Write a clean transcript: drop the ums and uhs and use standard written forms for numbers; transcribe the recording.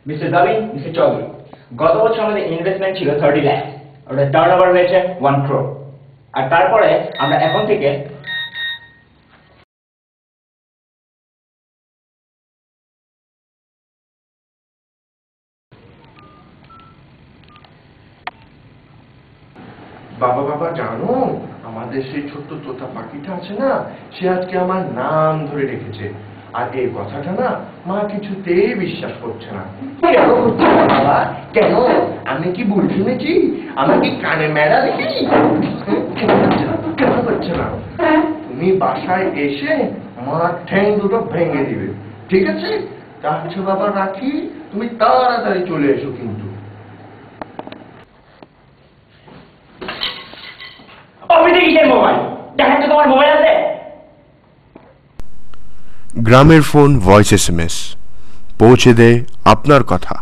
Mister Zabin, mister Chowdhury, গত বছর আমাদের ইনভেস্টমেন্ট ছিল 30 লাখ, ওটা টার্নওভার হয়েছে 1 crore, আর তারপরে আমরা এখন থেকে বাবা বাবা জানো, আমাদের সেই ছোট্ট তোতা পাখিটা আছে না, সে আজকে আমার নাম ধরে রেখেছে। আর এই কথাটা না মা কিছুতেই বিশ্বাস করছে না। কেন হচ্ছে না বাবা? কেন? আমি কি ভুল শুনেছি? আমি কি কানে মেলা দেখেছি? কেন হচ্ছে না? তুমি বাসায় এসে মার ঠ্যাং দুটো ভেঙে দিবে, ঠিক আছে? আচ্ছা বাবা রাখি, তুমি তাড়াতাড়ি চলে এসো কিন্তু। গ্রামের ফোন ভয়েস SMS পৌঁছে দেয় আপনার কথা।